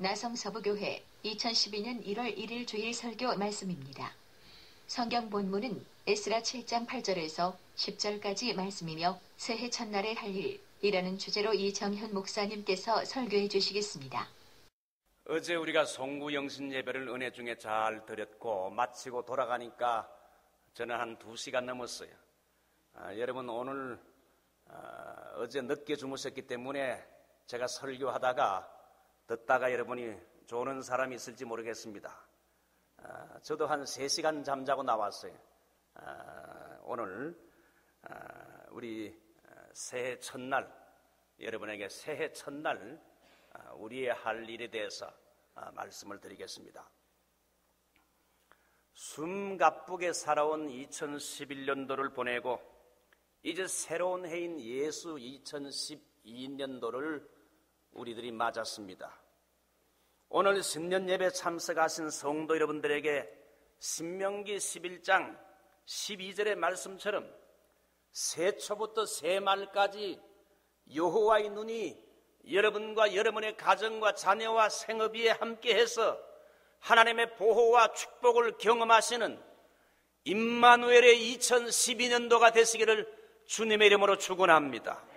나성서부교회 2012년 1월 1일 주일 설교 말씀입니다. 성경 본문은 에스라 7장 8절에서 10절까지 말씀이며 새해 첫날에 할 일이라는 주제로 이정현 목사님께서 설교해 주시겠습니다. 어제 우리가 송구 영신 예배를 은혜 중에 잘 드렸고 마치고 돌아가니까 저는 한 2시간 넘었어요. 여러분 오늘 어제 늦게 주무셨기 때문에 제가 설교하다가 듣다가 여러분이 조는 사람이 있을지 모르겠습니다. 저도 한 3시간 잠자고 나왔어요. 오늘 우리 새해 첫날, 여러분에게 새해 첫날 우리의 할 일에 대해서 말씀을 드리겠습니다. 숨가쁘게 살아온 2011년도를 보내고 이제 새로운 해인 예수 2012년도를 우리들이 맞았습니다. 오늘 신년 예배 참석하신 성도 여러분들에게 신명기 11장 12절의 말씀처럼 새초부터 새말까지 여호와의 눈이 여러분과 여러분의 가정과 자녀와 생업위에 함께해서 하나님의 보호와 축복을 경험하시는 임마누엘의 2012년도가 되시기를 주님의 이름으로 축원합니다.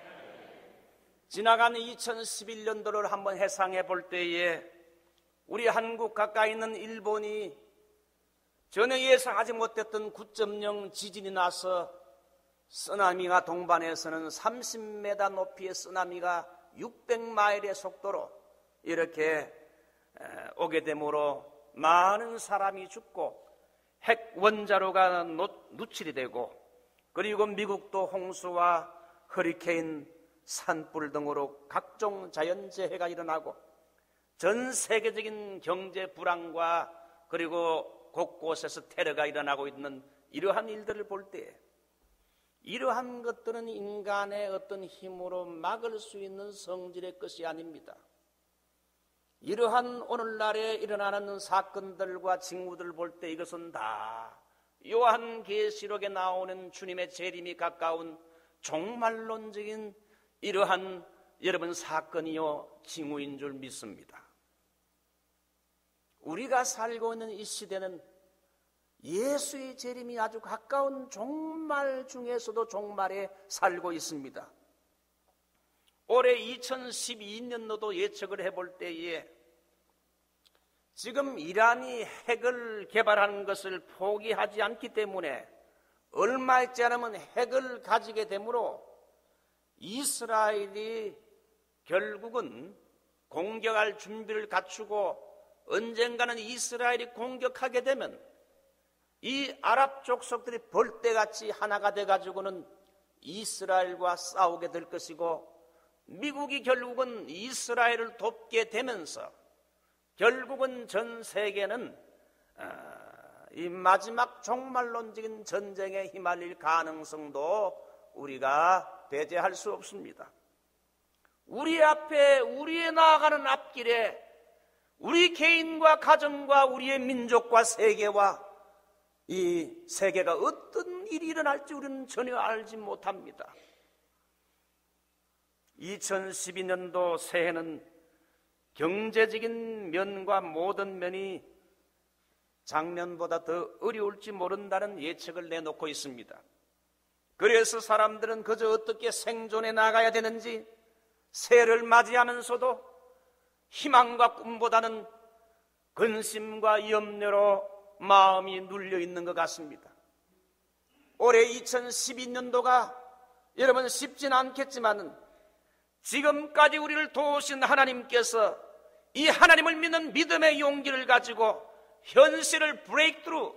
지나간 2011년도를 한번 해상해 볼 때에 우리 한국 가까이 있는 일본이 전혀 예상하지 못했던 9.0 지진이 나서 쓰나미가 동반해서는 30m 높이의 쓰나미가 600마일의 속도로 이렇게 오게 되므로 많은 사람이 죽고 핵 원자로가 누출이 되고 그리고 미국도 홍수와 허리케인 산불 등으로 각종 자연재해가 일어나고 전 세계적인 경제 불황과 그리고 곳곳에서 테러가 일어나고 있는 이러한 일들을 볼 때 이러한 것들은 인간의 어떤 힘으로 막을 수 있는 성질의 것이 아닙니다. 이러한 오늘날에 일어나는 사건들과 징후들을 볼 때 이것은 다 요한계시록에 나오는 주님의 재림이 가까운 종말론적인 이러한 여러분 사건이요 징후인 줄 믿습니다. 우리가 살고 있는 이 시대는 예수의 재림이 아주 가까운 종말 중에서도 종말에 살고 있습니다. 올해 2012년도도 예측을 해볼 때에 지금 이란이 핵을 개발하는 것을 포기하지 않기 때문에 얼마 있지 않으면 핵을 가지게 되므로 이스라엘이 결국은 공격할 준비를 갖추고 언젠가는 이스라엘이 공격하게 되면 이 아랍 족속들이 벌떼같이 하나가 돼가지고는 이스라엘과 싸우게 될 것이고 미국이 결국은 이스라엘을 돕게 되면서 결국은 전 세계는 이 마지막 종말론적인 전쟁에 휘말릴 가능성도 우리가 배제할 수 없습니다. 우리 앞에 우리의 나아가는 앞길에 우리 개인과 가정과 우리의 민족과 세계와 이 세계가 어떤 일이 일어날지 우리는 전혀 알지 못합니다. 2012년도 새해는 경제적인 면과 모든 면이 작년보다 더 어려울지 모른다는 예측을 내놓고 있습니다. 그래서 사람들은 그저 어떻게 생존해 나가야 되는지 새해를 맞이하면서도 희망과 꿈보다는 근심과 염려로 마음이 눌려 있는 것 같습니다. 올해 2012년도가 여러분 쉽지는 않겠지만 지금까지 우리를 도우신 하나님께서 이 하나님을 믿는 믿음의 용기를 가지고 현실을 브레이크트루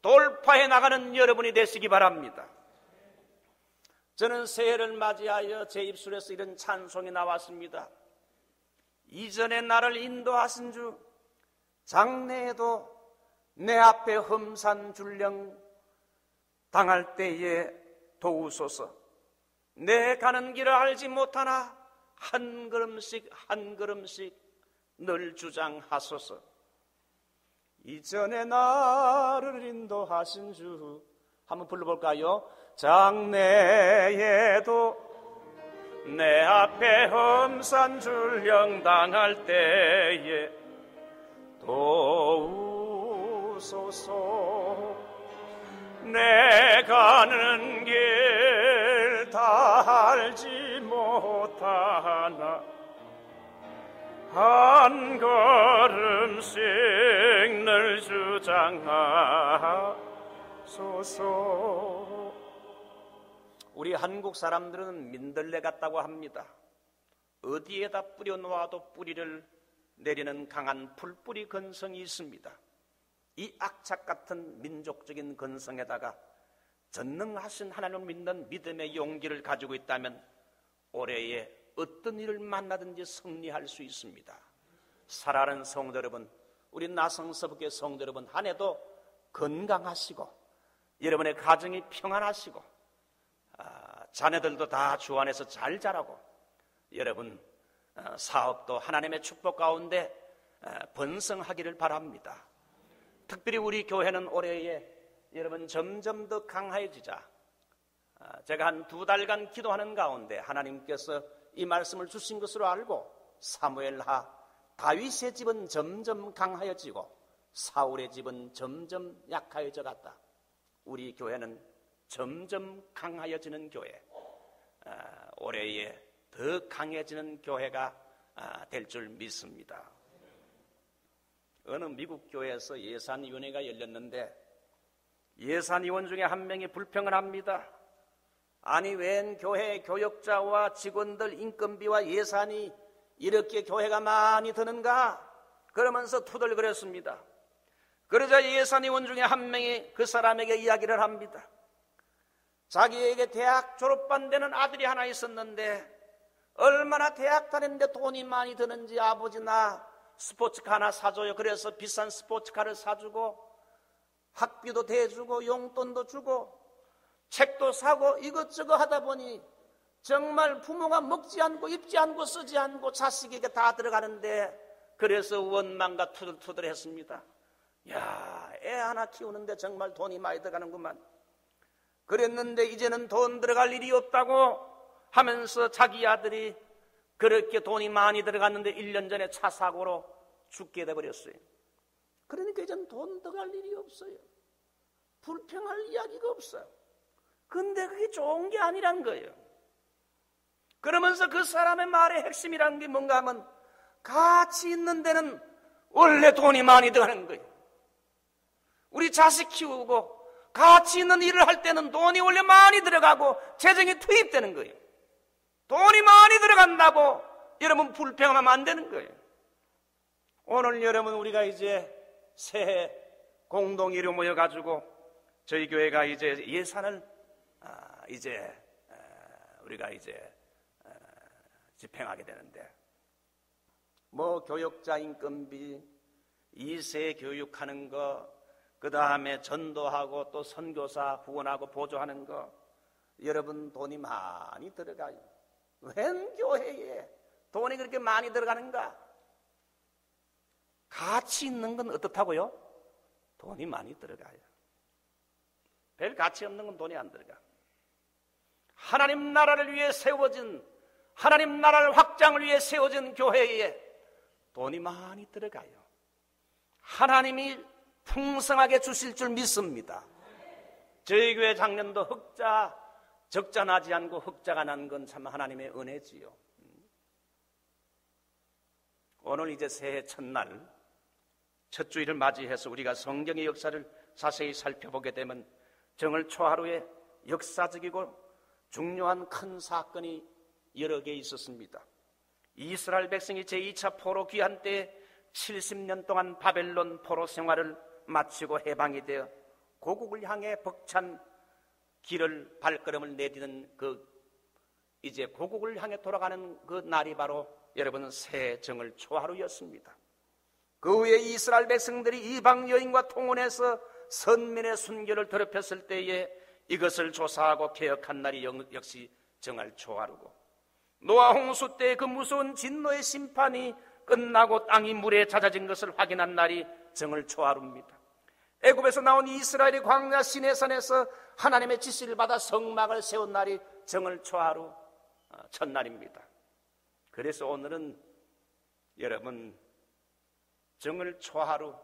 돌파해 나가는 여러분이 되시기 바랍니다. 저는 새해를 맞이하여 제 입술에서 이런 찬송이 나왔습니다. 이전에 나를 인도하신 주 장래에도 내 앞에 험산 줄령 당할 때에 도우소서. 내 가는 길을 알지 못하나 한 걸음씩 한 걸음씩 늘 주장하소서. 이전에 나를 인도하신 주 한번 불러볼까요? 장래에도 내 앞에 험산 줄령당할 때에 도우소서. 내 가는 길 다 알지 못하나 한 걸음씩 늘 주장하소서. 우리 한국 사람들은 민들레 같다고 합니다. 어디에다 뿌려놓아도 뿌리를 내리는 강한 풀뿌리 근성이 있습니다. 이 악착 같은 민족적인 근성에다가 전능하신 하나님을 믿는 믿음의 용기를 가지고 있다면 올해에 어떤 일을 만나든지 승리할 수 있습니다. 사랑하는 성도 여러분, 우리 나성서북의 성도 여러분, 한 해도 건강하시고 여러분의 가정이 평안하시고 자녀들도 다 주 안에서 잘 자라고 여러분 사업도 하나님의 축복 가운데 번성하기를 바랍니다. 특별히 우리 교회는 올해에 여러분 점점 더 강해지자 제가 한 2달간 기도하는 가운데 하나님께서 이 말씀을 주신 것으로 알고 사무엘하 다윗의 집은 점점 강하여지고 사울의 집은 점점 약하여져 갔다. 우리 교회는 점점 강하여지는 교회, 올해에 더 강해지는 교회가 될 줄 믿습니다. 어느 미국 교회에서 예산위원회가 열렸는데 예산위원 중에 한 명이 불평을 합니다. 아니 웬 교회 교역자와 직원들 인건비와 예산이 이렇게 교회가 많이 드는가? 그러면서 투덜거렸습니다. 그러자 예산위원 중에 한 명이 그 사람에게 이야기를 합니다. 자기에게 대학 졸업반 되는 아들이 하나 있었는데 얼마나 대학 다니는데 돈이 많이 드는지 아버지 나 스포츠카 하나 사줘요. 그래서 비싼 스포츠카를 사주고 학비도 대주고 용돈도 주고 책도 사고 이것저것 하다 보니 정말 부모가 먹지 않고 입지 않고 쓰지 않고 자식에게 다 들어가는데 그래서 원망과 투덜투덜했습니다. 야, 애 하나 키우는데 정말 돈이 많이 들어가는구만. 그랬는데 이제는 돈 들어갈 일이 없다고 하면서 자기 아들이 그렇게 돈이 많이 들어갔는데 1년 전에 차 사고로 죽게 돼버렸어요. 그러니까 이제는 돈 들어갈 일이 없어요. 불평할 이야기가 없어요. 근데 그게 좋은 게 아니란 거예요. 그러면서 그 사람의 말의 핵심이란 게 뭔가 하면 가치 있는 데는 원래 돈이 많이 들어가는 거예요. 우리 자식 키우고 가치 있는 일을 할 때는 돈이 원래 많이 들어가고 재정이 투입되는 거예요. 돈이 많이 들어간다고 여러분 불평하면 안 되는 거예요. 오늘 여러분 우리가 이제 새해 공동의로 모여가지고 저희 교회가 이제 예산을 우리가 집행하게 되는데 뭐 교역자 인건비, 2세 교육하는 거, 그 다음에 전도하고 또 선교사 후원하고 보조하는 거 여러분 돈이 많이 들어가요. 웬 교회에 돈이 그렇게 많이 들어가는가? 가치 있는 건 어떻다고요? 돈이 많이 들어가요. 별 가치 없는 건 돈이 안 들어가. 하나님 나라를 위해 세워진, 하나님 나라를 확장을 위해 세워진 교회에 돈이 많이 들어가요. 하나님이 풍성하게 주실 줄 믿습니다. 저희 교회 작년도 적자 나지 않고 흑자가 난 건 참 하나님의 은혜지요. 오늘 이제 새해 첫날 첫 주일을 맞이해서 우리가 성경의 역사를 자세히 살펴보게 되면 정월 초하루에 역사적이고 중요한 큰 사건이 여러 개 있었습니다. 이스라엘 백성이 제2차 포로 귀환 때 70년 동안 바벨론 포로 생활을 마치고 해방이 되어 고국을 향해 벅찬 길을 발걸음을 내디는 이제 고국을 향해 돌아가는 그 날이 바로 여러분 새해 정월 초하루였습니다. 그 후에 이스라엘 백성들이 이방 여인과 통혼해서 선민의 순결을 더럽혔을 때에 이것을 조사하고 개혁한 날이 역시 정월 초하루고, 노아 홍수 때 그 무서운 진노의 심판이 끝나고 땅이 물에 잦아진 것을 확인한 날이 정월 초하루입니다. 애굽에서 나온 이스라엘이 광야 시내산에서 하나님의 지시를 받아 성막을 세운 날이 정월 초하루, 첫날입니다. 그래서 오늘은 여러분 정월 초하루,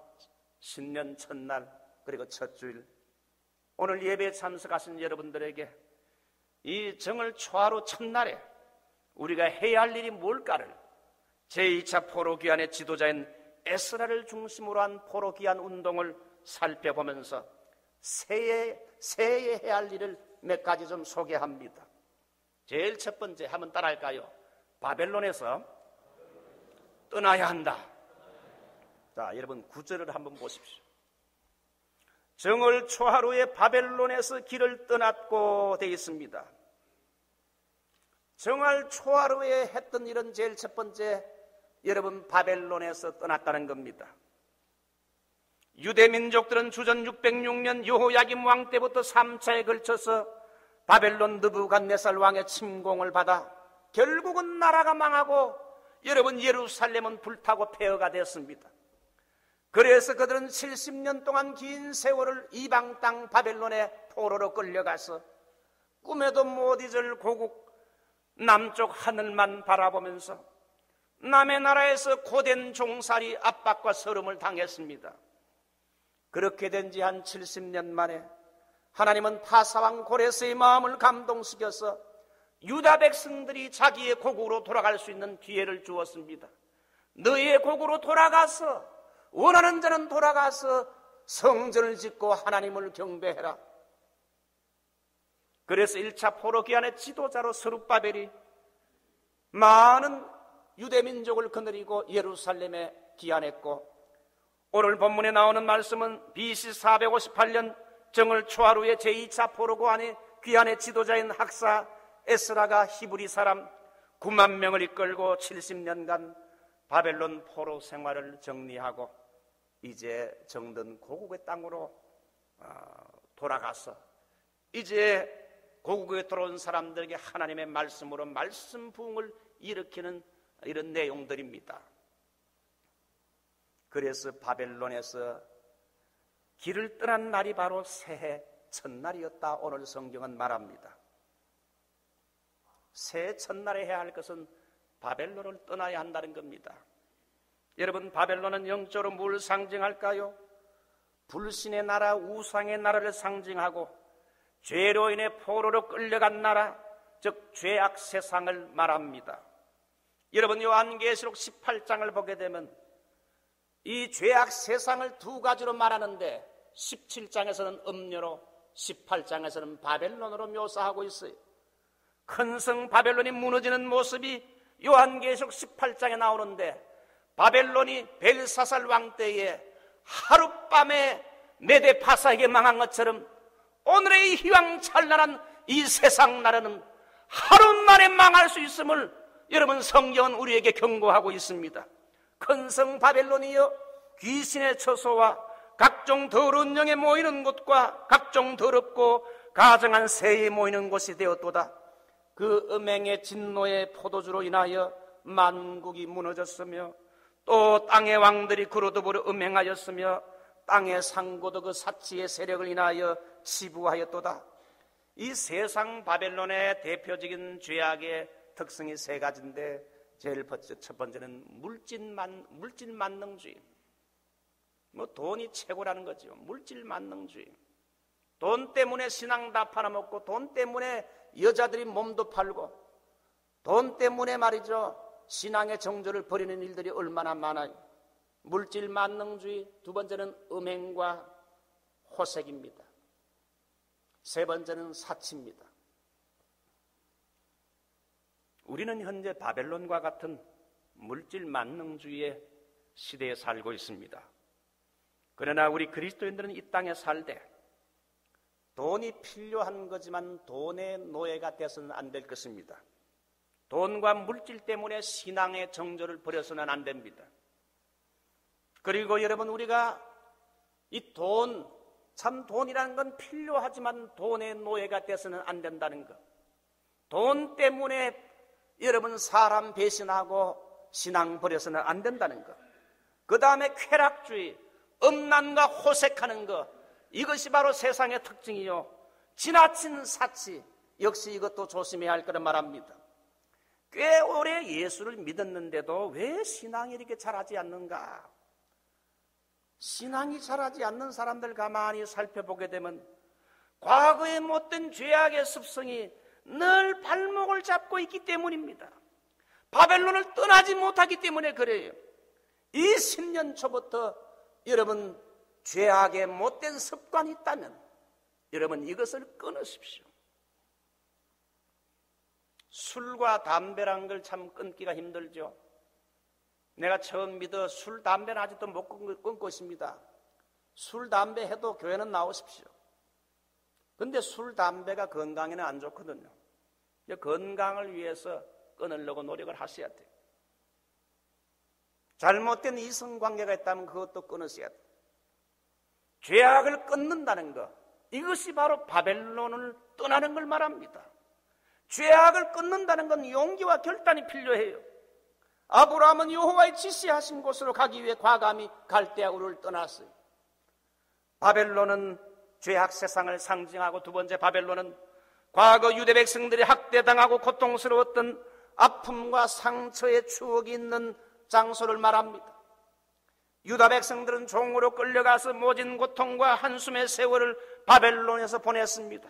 신년 첫날, 그리고 첫 주일, 오늘 예배에 참석하신 여러분들에게 이 정월 초하루 첫날에 우리가 해야 할 일이 뭘까를 제2차 포로귀환의 지도자인 에스라를 중심으로 한 포로귀환 운동을 살펴보면서 새해에 해야 할 일을 몇 가지 좀 소개합니다. 제일 첫 번째, 한번 따라할까요? 바벨론에서 떠나야 한다. 자, 여러분 9절을 한번 보십시오. 정월 초하루에 바벨론에서 길을 떠났고 되어 있습니다. 정월 초하루에 했던 일은 제일 첫 번째, 여러분 바벨론에서 떠났다는 겁니다. 유대 민족들은 주전 606년 여호야김 왕 때부터 3차에 걸쳐서 바벨론 느부갓네살 왕의 침공을 받아 결국은 나라가 망하고 여러분 예루살렘은 불타고 폐허가 됐습니다. 그래서 그들은 70년 동안 긴 세월을 이방 땅 바벨론의 포로로 끌려가서 꿈에도 못 잊을 고국 남쪽 하늘만 바라보면서 남의 나라에서 고된 종살이 압박과 서름을 당했습니다. 그렇게 된 지 한 70년 만에 하나님은 바사왕 고레스의 마음을 감동시켜서 유다 백성들이 자기의 고국으로 돌아갈 수 있는 기회를 주었습니다. 너희의 고국으로 돌아가서, 원하는 자는 돌아가서 성전을 짓고 하나님을 경배해라. 그래서 1차 포로기한의 지도자로 스룹바벨이 많은 유대민족을 거느리고 예루살렘에 기한했고, 오늘 본문에 나오는 말씀은 BC 458년 정월 초하루에 제2차 포로기한의 귀환의 지도자인 학사 에스라가 히브리 사람 9만 명을 이끌고 70년간 바벨론 포로 생활을 정리하고 이제 정든 고국의 땅으로 돌아가서 이제 고국에 들어온 사람들에게 하나님의 말씀으로 말씀 부흥을 일으키는 이런 내용들입니다. 그래서 바벨론에서 길을 떠난 날이 바로 새해 첫날이었다, 오늘 성경은 말합니다. 새해 첫날에 해야 할 것은 바벨론을 떠나야 한다는 겁니다. 여러분, 바벨론은 영적으로 뭘 상징할까요? 불신의 나라, 우상의 나라를 상징하고 죄로 인해 포로로 끌려간 나라, 즉 죄악 세상을 말합니다. 여러분, 요한계시록 18장을 보게 되면 이 죄악 세상을 두 가지로 말하는데 17장에서는 음료로, 18장에서는 바벨론으로 묘사하고 있어요. 큰 성 바벨론이 무너지는 모습이 요한계시록 18장에 나오는데, 바벨론이 벨사살 왕 때에 하룻밤에 메데파사에게 망한 것처럼 오늘의 이 휘황찬란한 이 세상 나라는 하루 만에 망할 수 있음을 여러분 성경은 우리에게 경고하고 있습니다. 큰 성 바벨론이여, 귀신의 처소와 각종 더러운 영에 모이는 곳과 각종 더럽고 가증한 새에 모이는 곳이 되었도다. 그 음행의 진노의 포도주로 인하여 만국이 무너졌으며 또 땅의 왕들이 그로 더불어 음행하였으며 땅의 상고도 그 사치의 세력을 인하여 치부하였도다. 이 세상 바벨론의 대표적인 죄악의 특성이 세 가지인데, 제일 첫 번째는 물질 만능주의. 돈이 최고라는 거죠. 물질 만능주의. 돈 때문에 신앙 다 팔아먹고, 돈 때문에 여자들이 몸도 팔고, 돈 때문에 말이죠, 신앙의 정조를 버리는 일들이 얼마나 많아요. 물질 만능주의. 두 번째는 음행과 호색입니다. 세 번째는 사치입니다. 우리는 현재 바벨론과 같은 물질 만능주의의 시대에 살고 있습니다. 그러나 우리 그리스도인들은 이 땅에 살되 돈이 필요한 거지만 돈의 노예가 돼서는 안 될 것입니다. 돈과 물질 때문에 신앙의 정조를 버려서는 안 됩니다. 그리고 여러분, 우리가 이 돈, 참 돈이라는 건 필요하지만 돈의 노예가 돼서는 안 된다는 것. 돈 때문에 여러분 사람 배신하고 신앙 버려서는 안 된다는 것. 그 다음에 쾌락주의, 음란과 호색하는 것, 이것이 바로 세상의 특징이요. 지나친 사치, 역시 이것도 조심해야 할 거라 말합니다. 꽤 오래 예수를 믿었는데도 왜 신앙이 이렇게 자라지 않는가? 신앙이 자라지 않는 사람들 가만히 살펴보게 되면 과거의 못된 죄악의 습성이 늘 발목을 잡고 있기 때문입니다. 바벨론을 떠나지 못하기 때문에 그래요. 이 10년 초부터 여러분 죄악의 못된 습관이 있다면 여러분 이것을 끊으십시오. 술과 담배란 걸 참 끊기가 힘들죠. 내가 처음 믿어 술, 담배는 아직도 못 끊고 있습니다. 술, 담배 해도 교회는 나오십시오. 근데 술, 담배가 건강에는 안 좋거든요. 건강을 위해서 끊으려고 노력을 하셔야 돼요. 잘못된 이성관계가 있다면 그것도 끊으셔야 돼요. 죄악을 끊는다는 것, 이것이 바로 바벨론을 떠나는 걸 말합니다. 죄악을 끊는다는 건 용기와 결단이 필요해요. 아브라함은 여호와의 지시하신 곳으로 가기 위해 과감히 갈대아 우르를 떠났어요. 바벨론은 죄악 세상을 상징하고, 두 번째 바벨론은 과거 유대 백성들이 학대당하고 고통스러웠던 아픔과 상처의 추억이 있는 장소를 말합니다. 유다 백성들은 종으로 끌려가서 모진 고통과 한숨의 세월을 바벨론에서 보냈습니다.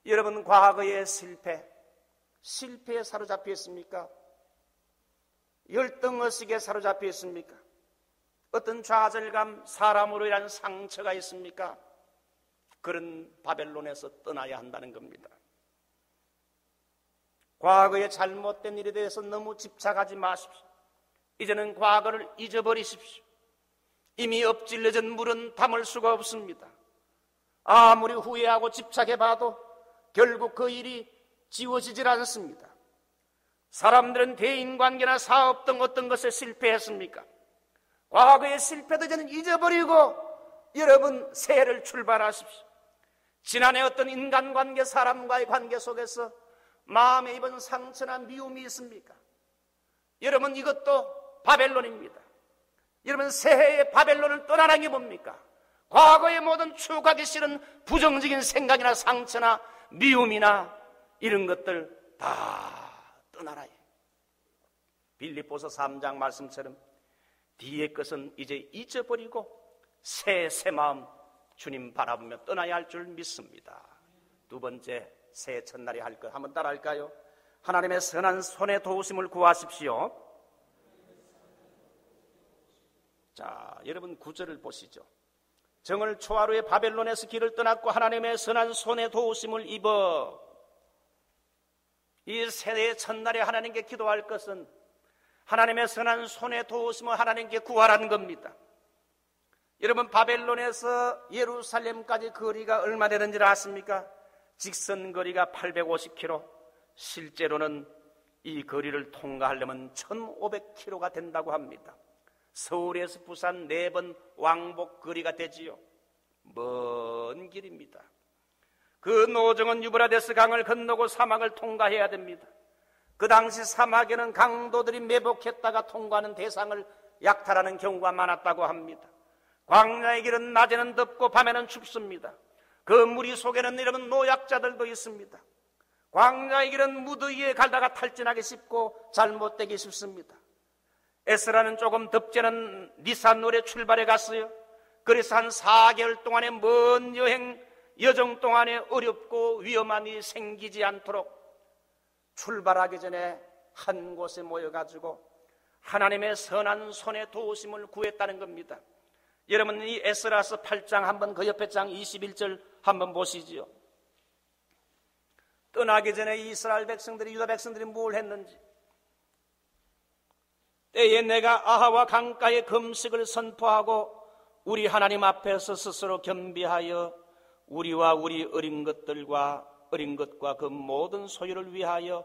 여러분, 과거의 실패에 사로잡혀 있습니까? 열등의식에 사로잡혀 있습니까? 어떤 좌절감, 사람으로 인한 상처가 있습니까? 그런 바벨론에서 떠나야 한다는 겁니다. 과거의 잘못된 일에 대해서 너무 집착하지 마십시오. 이제는 과거를 잊어버리십시오. 이미 엎질러진 물은 담을 수가 없습니다. 아무리 후회하고 집착해봐도 결국 그 일이 지워지질 않습니다. 사람들은 대인관계나 사업 등 어떤 것에 실패했습니까? 과거의 실패도 이제는 잊어버리고 여러분 새해를 출발하십시오. 지난해 어떤 인간관계, 사람과의 관계 속에서 마음에 입은 상처나 미움이 있습니까? 여러분, 이것도 바벨론입니다. 여러분, 새해의 바벨론을 떠나는 게 뭡니까? 과거의 모든 추억하기 싫은 부정적인 생각이나 상처나 미움이나 이런 것들 다 떠나라. 빌립보서 3장 말씀처럼 뒤의 것은 이제 잊어버리고 새 마음 주님 바라보며 떠나야 할 줄 믿습니다. 두 번째, 새해 첫날에 할 것 한번 따라 할까요? 하나님의 선한 손의 도우심을 구하십시오. 자, 여러분 9절을 보시죠. 정월 초하루에 바벨론에서 길을 떠났고 하나님의 선한 손의 도우심을 입어. 이 새해 첫날에 하나님께 기도할 것은 하나님의 선한 손의 도우심을 하나님께 구하라는 겁니다. 여러분, 바벨론에서 예루살렘까지 거리가 얼마 되는지를 아십니까? 직선 거리가 850km, 실제로는 이 거리를 통과하려면 1500km가 된다고 합니다. 서울에서 부산 4번 왕복 거리가 되지요. 먼 길입니다. 그 노정은 유브라데스 강을 건너고 사막을 통과해야 됩니다. 그 당시 사막에는 강도들이 매복했다가 통과하는 대상을 약탈하는 경우가 많았다고 합니다. 광야의 길은 낮에는 덥고 밤에는 춥습니다. 그 무리 속에는 여러분 노약자들도 있습니다. 광야의 길은 무더위에 갈다가 탈진하기 쉽고 잘못되기 쉽습니다. 에스라는 조금 덥지 않은 니산홀에 출발해 갔어요. 그래서 한 4개월 동안의 먼 여정 동안에 어렵고 위험한 일이 생기지 않도록 출발하기 전에 한 곳에 모여가지고 하나님의 선한 손의 도우심을 구했다는 겁니다. 여러분, 이 에스라서 8장 한번 그 옆에 장 21절 한번 보시지요. 떠나기 전에 이스라엘 백성들이, 유다 백성들이 뭘 했는지. 때에 내가 아하와 강가에 금식을 선포하고 우리 하나님 앞에서 스스로 겸비하여 우리와 우리 어린 것과 그 모든 소유를 위하여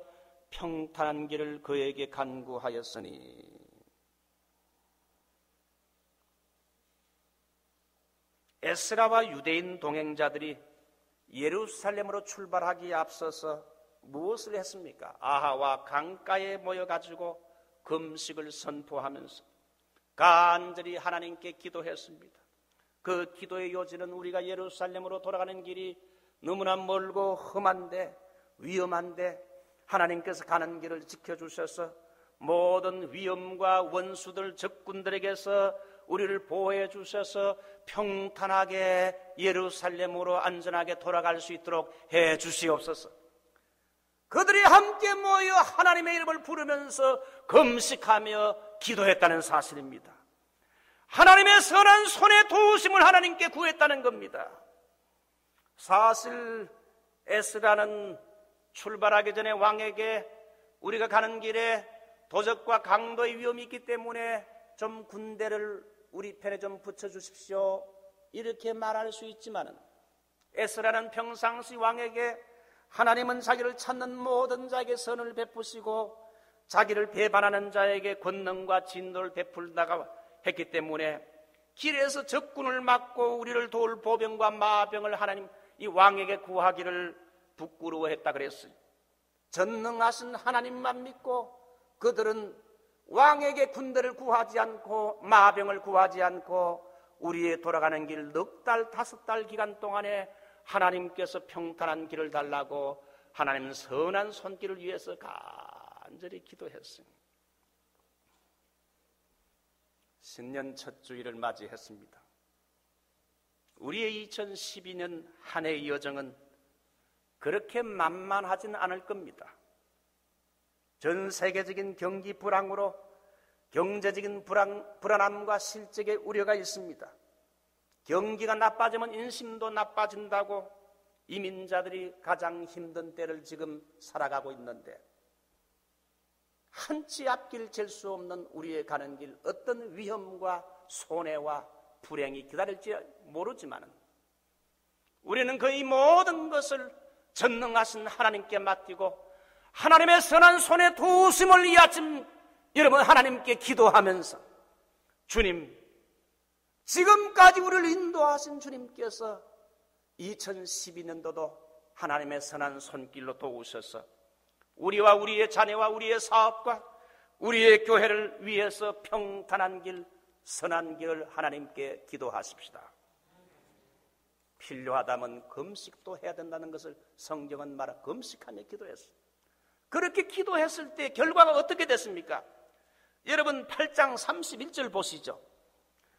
평탄한 길을 그에게 간구하였으니. 에스라와 유대인 동행자들이 예루살렘으로 출발하기에 앞서서 무엇을 했습니까? 아하와 강가에 모여가지고 금식을 선포하면서 간절히 하나님께 기도했습니다. 그 기도의 요지는 우리가 예루살렘으로 돌아가는 길이 너무나 멀고 험한데 위험한데 하나님께서 가는 길을 지켜주셔서 모든 위험과 원수들 적군들에게서 우리를 보호해 주셔서 평탄하게 예루살렘으로 안전하게 돌아갈 수 있도록 해 주시옵소서. 그들이 함께 모여 하나님의 이름을 부르면서 금식하며 기도했다는 사실입니다. 하나님의 선한 손의 도우심을 하나님께 구했다는 겁니다. 사실 에스라는 출발하기 전에 왕에게 우리가 가는 길에 도적과 강도의 위험이 있기 때문에 좀 군대를 우리 편에 좀 붙여주십시오, 이렇게 말할 수 있지만은 에스라는 평상시 왕에게 하나님은 자기를 찾는 모든 자에게 선을 베푸시고 자기를 배반하는 자에게 권능과 진노를 베풀다가 했기 때문에 길에서 적군을 막고 우리를 도울 보병과 마병을 하나님 이 왕에게 구하기를 부끄러워했다 그랬어요. 전능하신 하나님만 믿고 그들은 왕에게 군대를 구하지 않고 마병을 구하지 않고 우리의 돌아가는 길 4달, 5달 기간 동안에 하나님께서 평탄한 길을 달라고 하나님은 선한 손길을 위해서 간절히 기도했습니다. 신년 첫 주일을 맞이했습니다. 우리의 2012년 한 해의 여정은 그렇게 만만하진 않을 겁니다. 전 세계적인 경기 불황으로 경제적인 불안함과 실적의 우려가 있습니다. 경기가 나빠지면 인심도 나빠진다고 이민자들이 가장 힘든 때를 지금 살아가고 있는데 한치 앞길 잴 수 없는 우리의 가는 길, 어떤 위험과 손해와 불행이 기다릴지 모르지만 우리는 거의 모든 것을 전능하신 하나님께 맡기고 하나님의 선한 손에 도우심을 이 아침 여러분 하나님께 기도하면서 주님, 지금까지 우리를 인도하신 주님께서 2012년도도 하나님의 선한 손길로 도우셔서 우리와 우리의 자녀와 우리의 사업과 우리의 교회를 위해서 평탄한 길, 선한 길을 하나님께 기도하십시다. 필요하다면 금식도 해야 된다는 것을 성경은 말하 금식하며 기도했어요. 그렇게 기도했을 때 결과가 어떻게 됐습니까? 여러분 8장 31절 보시죠.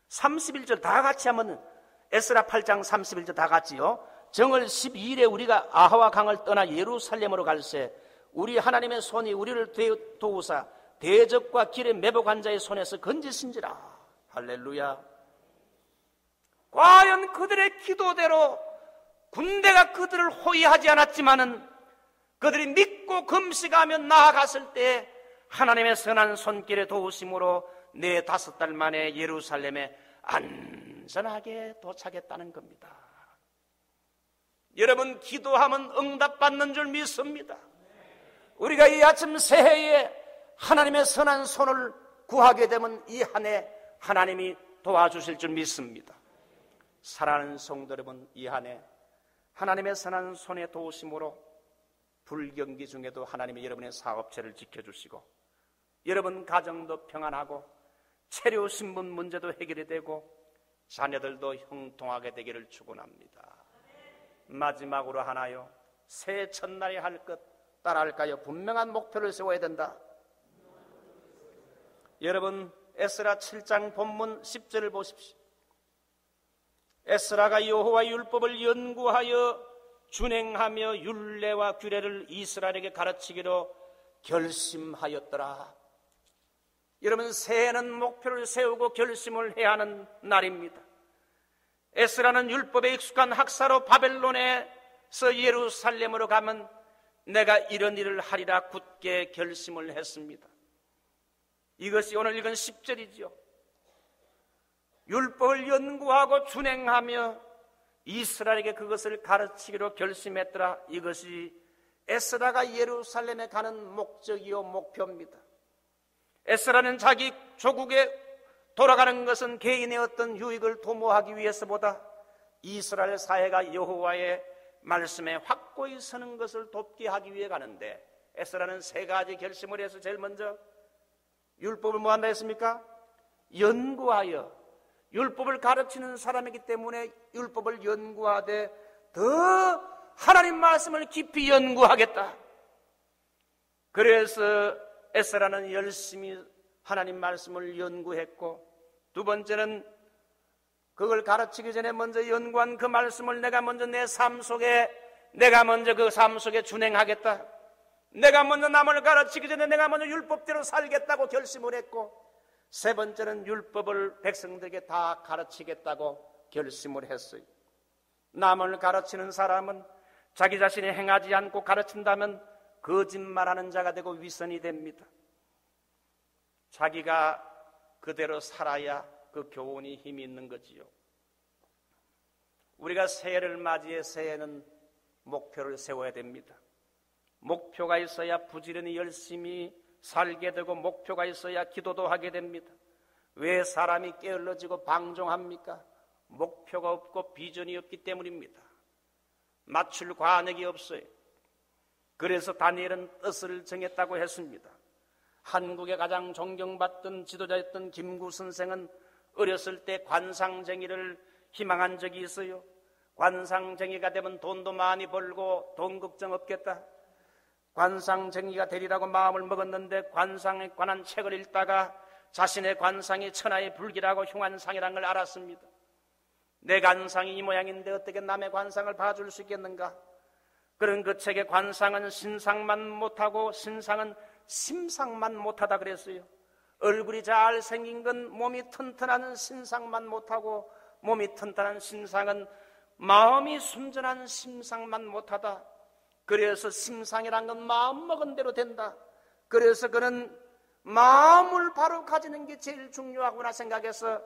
31절 다 같이 하면 에스라 8장 31절 다 같이요. 정월 12일에 우리가 아하와 강을 떠나 예루살렘으로 갈새 우리 하나님의 손이 우리를 도우사 대적과 길에 매복한 자의 손에서 건지신지라. 할렐루야. 과연 그들의 기도대로 군대가 그들을 호위하지 않았지만은 그들이 믿고 금식하며 나아갔을 때 하나님의 선한 손길의 도우심으로 4-5달 만에 예루살렘에 안전하게 도착했다는 겁니다. 여러분, 기도하면 응답받는 줄 믿습니다. 우리가 이 아침 새해에 하나님의 선한 손을 구하게 되면 이 한 해 하나님이 도와주실 줄 믿습니다. 사랑하는 성도 여러분, 이 한 해 하나님의 선한 손의 도우심으로 불경기 중에도 하나님이 여러분의 사업체를 지켜주시고 여러분 가정도 평안하고 체류 신분 문제도 해결이 되고 자녀들도 형통하게 되기를 축원합니다. 마지막으로 하나요, 새해 첫날에 할 것 따라할까요? 분명한 목표를 세워야 된다. 여러분 에스라 7장 본문 10절을 보십시오. 에스라가 여호와의 율법을 연구하여 준행하며 율례와 규례를 이스라엘에게 가르치기로 결심하였더라. 여러분, 새해는 목표를 세우고 결심을 해야 하는 날입니다. 에스라는 율법에 익숙한 학사로 바벨론에서 예루살렘으로 가면 내가 이런 일을 하리라 굳게 결심을 했습니다. 이것이 오늘 읽은 10절이죠. 율법을 연구하고 준행하며 이스라엘에게 그것을 가르치기로 결심했더라. 이것이 에스라가 예루살렘에 가는 목적이요 목표입니다. 에스라는 자기 조국에 돌아가는 것은 개인의 어떤 유익을 도모하기 위해서보다 이스라엘 사회가 여호와의 말씀에 확고히 서는 것을 돕게 하기 위해 가는데, 에스라는 3가지 결심을 해서 제일 먼저 율법을 뭐 한다 했습니까? 연구하여. 율법을 가르치는 사람이기 때문에 율법을 연구하되 더 하나님 말씀을 깊이 연구하겠다. 그래서 에스라는 열심히 하나님 말씀을 연구했고, 두 번째는 그걸 가르치기 전에 먼저 연구한 그 말씀을 내가 먼저 내 삶 속에, 내가 먼저 그 삶 속에 준행하겠다. 내가 먼저 남을 가르치기 전에 내가 먼저 율법대로 살겠다고 결심을 했고, 세 번째는 율법을 백성들에게 다 가르치겠다고 결심을 했어요. 남을 가르치는 사람은 자기 자신이 행하지 않고 가르친다면 거짓말하는 자가 되고 위선이 됩니다. 자기가 그대로 살아야 그 교훈이 힘이 있는 거지요. 우리가 새해를 맞이해 새해는 목표를 세워야 됩니다. 목표가 있어야 부지런히 열심히 살게 되고, 목표가 있어야 기도도 하게 됩니다. 왜 사람이 게을러지고 방종합니까? 목표가 없고 비전이 없기 때문입니다. 맞출 관역이 없어요. 그래서 다니엘은 뜻을 정했다고 했습니다. 한국의 가장 존경받던 지도자였던 김구 선생은 어렸을 때 관상쟁이를 희망한 적이 있어요. 관상쟁이가 되면 돈도 많이 벌고 돈 걱정 없겠다. 관상쟁이가 되리라고 마음을 먹었는데 관상에 관한 책을 읽다가 자신의 관상이 천하의 불기라고 흉한상이라는 걸 알았습니다. 내 관상이 이 모양인데 어떻게 남의 관상을 봐줄 수 있겠는가? 그런 그 책의 관상은 신상만 못하고 신상은 심상만 못하다 그랬어요. 얼굴이 잘 생긴 건 몸이 튼튼한 신상만 못하고, 몸이 튼튼한 신상은 마음이 순전한 심상만 못하다. 그래서 심상이란 건 마음 먹은 대로 된다. 그래서 그는 마음을 바로 가지는 게 제일 중요하구나 생각해서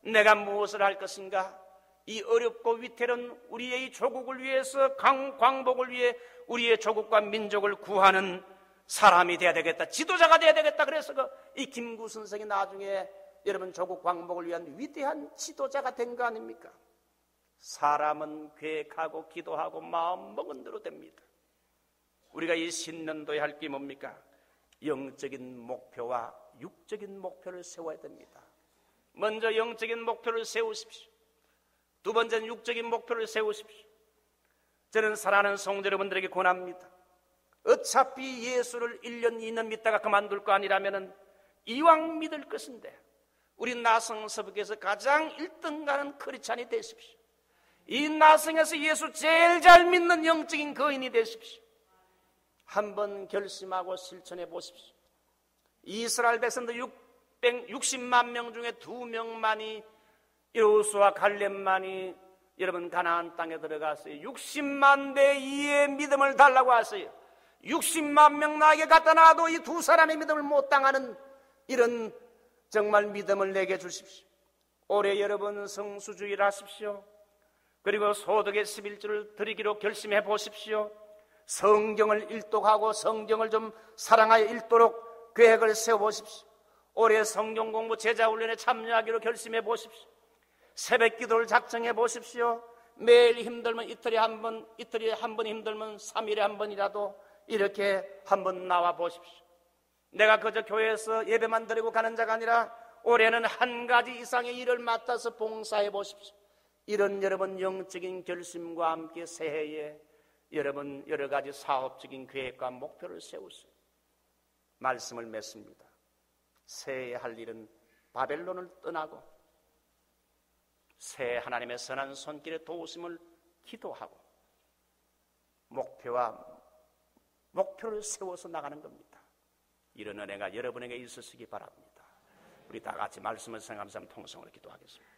내가 무엇을 할 것인가? 이 어렵고 위태로운 우리의 이 조국을 위해서, 광복을 위해 우리의 조국과 민족을 구하는 사람이 돼야 되겠다. 지도자가 돼야 되겠다. 그래서 이 김구 선생이 나중에 여러분 조국 광복을 위한 위대한 지도자가 된 거 아닙니까? 사람은 계획하고 기도하고 마음 먹은 대로 됩니다. 우리가 이 신년도에 할 게 뭡니까? 영적인 목표와 육적인 목표를 세워야 됩니다. 먼저 영적인 목표를 세우십시오. 두 번째는 육적인 목표를 세우십시오. 저는 사랑하는 성도 여러분들에게 권합니다. 어차피 예수를 1년, 2년 믿다가 그만둘 거 아니라면 이왕 믿을 것인데 우리 나성서북에서 가장 1등 가는 크리스찬이 되십시오. 이 나성에서 예수 제일 잘 믿는 영적인 거인이 되십시오. 한번 결심하고 실천해 보십시오. 이스라엘 백성들 660만 명 중에 2명만이, 여호수아 갈렙만이 여러분 가나안 땅에 들어갔어요. 60만 대 2의 믿음을 달라고 하세요. 60만 명 나에게 갖다 놔도 이 두 사람의 믿음을 못 당하는 이런 정말 믿음을 내게 주십시오. 올해 여러분 성수주의를 하십시오. 그리고 소득의 11조를 드리기로 결심해 보십시오. 성경을 일독하고 성경을 좀 사랑하여 읽도록 계획을 세워보십시오. 올해 성경 공부 제자훈련에 참여하기로 결심해 보십시오. 새벽 기도를 작정해 보십시오. 매일 힘들면 이틀에 한 번 힘들면 3일에 한 번이라도 이렇게 한번 나와 보십시오. 내가 그저 교회에서 예배만 드리고 가는 자가 아니라 올해는 한 가지 이상의 일을 맡아서 봉사해 보십시오. 이런 여러분 영적인 결심과 함께 새해에 여러분 여러 가지 사업적인 계획과 목표를 세우세요. 말씀을 맺습니다. 새해에 할 일은 바벨론을 떠나고 새해 하나님의 선한 손길에 도우심을 기도하고 목표를 세워서 나가는 겁니다. 이런 은혜가 여러분에게 있으시기 바랍니다. 우리 다 같이 말씀을 생각하면서 통성으로 기도하겠습니다.